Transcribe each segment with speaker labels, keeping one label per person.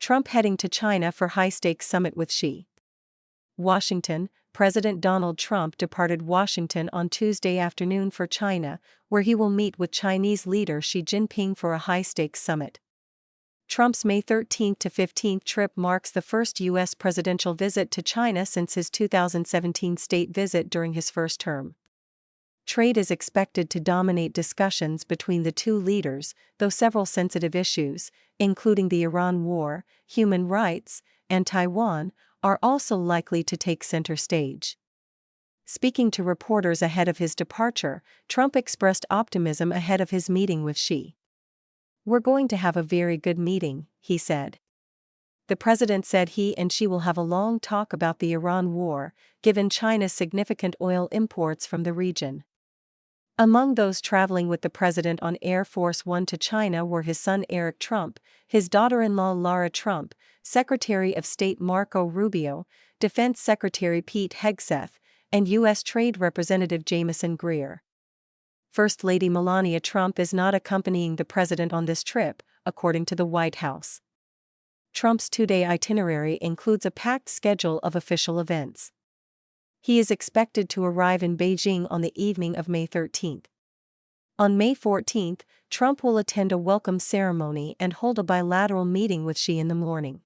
Speaker 1: Trump heading to China for high-stakes summit with Xi. Washington. President Donald Trump departed Washington on Tuesday afternoon for China, where he will meet with Chinese leader Xi Jinping for a high-stakes summit. Trump's May 13 to 15 trip marks the first U.S. presidential visit to China since his 2017 state visit during his first term. Trade is expected to dominate discussions between the two leaders, though several sensitive issues, including the Iran war, human rights, and Taiwan, are also likely to take center stage. Speaking to reporters ahead of his departure, Trump expressed optimism ahead of his meeting with Xi. "We're going to have a very good meeting," he said. The president said he and Xi will have a long talk about the Iran war, given China's significant oil imports from the region. Among those traveling with the president on Air Force One to China were his son Eric Trump, his daughter-in-law Lara Trump, Secretary of State Marco Rubio, Defense Secretary Pete Hegseth, and U.S. Trade Representative Jamieson Greer. First Lady Melania Trump is not accompanying the president on this trip, according to the White House. Trump's two-day itinerary includes a packed schedule of official events. He is expected to arrive in Beijing on the evening of May 13. On May 14, Trump will attend a welcome ceremony and hold a bilateral meeting with Xi in the morning.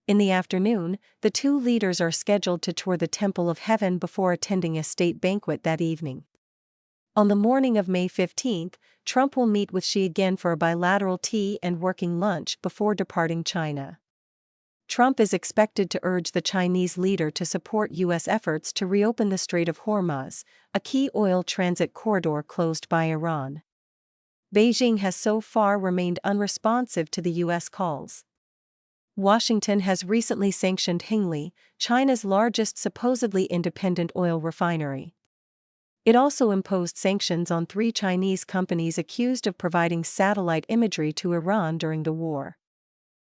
Speaker 1: In the afternoon, the two leaders are scheduled to tour the Temple of Heaven before attending a state banquet that evening. On the morning of May 15, Trump will meet with Xi again for a bilateral tea and working lunch before departing China. Trump is expected to urge the Chinese leader to support U.S. efforts to reopen the Strait of Hormuz, a key oil transit corridor closed by Iran. Beijing has so far remained unresponsive to the U.S. calls. Washington has recently sanctioned Hengli, China's largest supposedly independent oil refinery. It also imposed sanctions on 3 Chinese companies accused of providing satellite imagery to Iran during the war.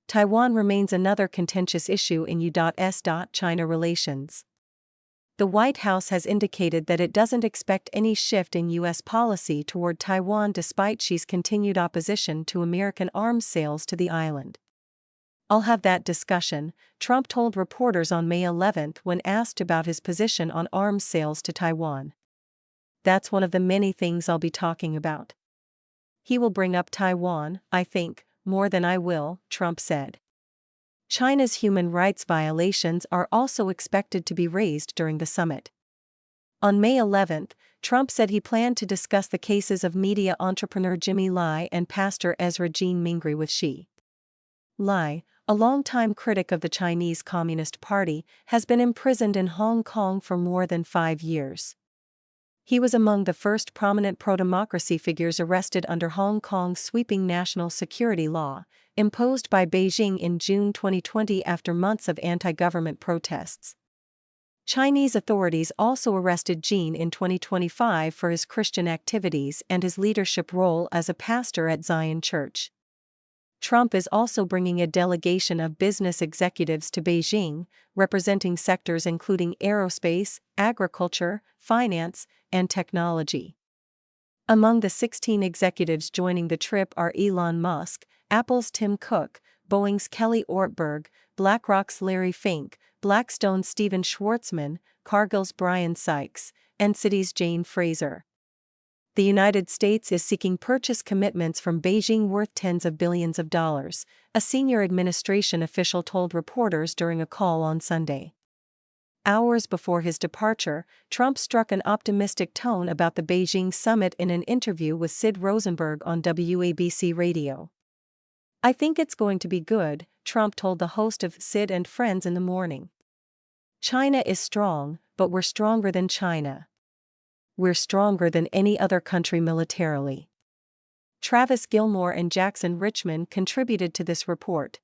Speaker 1: Taiwan remains another contentious issue in U.S.-China relations. The White House has indicated that it doesn't expect any shift in U.S. policy toward Taiwan despite Xi's continued opposition to American arms sales to the island. "I'll have that discussion," Trump told reporters on May 11 when asked about his position on arms sales to Taiwan. "That's one of the many things I'll be talking about. He will bring up Taiwan, I think, more than I will," Trump said. China's human rights violations are also expected to be raised during the summit. On May 11, Trump said he planned to discuss the cases of media entrepreneur Jimmy Lai and pastor Ezra Jean Mingri with Xi. Lai, a longtime critic of the Chinese Communist Party, has been imprisoned in Hong Kong for more than 5 years. He was among the first prominent pro-democracy figures arrested under Hong Kong's sweeping national security law, imposed by Beijing in June 2020 after months of anti-government protests. Chinese authorities also arrested Jean in 2025 for his Christian activities and his leadership role as a pastor at Zion Church. Trump is also bringing a delegation of business executives to Beijing, representing sectors including aerospace, agriculture, finance, and technology. Among the 16 executives joining the trip are Elon Musk, Apple's Tim Cook, Boeing's Kelly Ortberg, BlackRock's Larry Fink, Blackstone's Steven Schwarzman, Cargill's Brian Sykes, and Citi's Jane Fraser. The United States is seeking purchase commitments from Beijing worth tens of billions of dollars, a senior administration official told reporters during a call on Sunday. Hours before his departure, Trump struck an optimistic tone about the Beijing summit in an interview with Sid Rosenberg on WABC Radio. "I think it's going to be good," Trump told the host of Sid and Friends in the morning. "China is strong, but we're stronger than China. We're stronger than any other country militarily." Travis Gilmore and Jackson Richmond contributed to this report.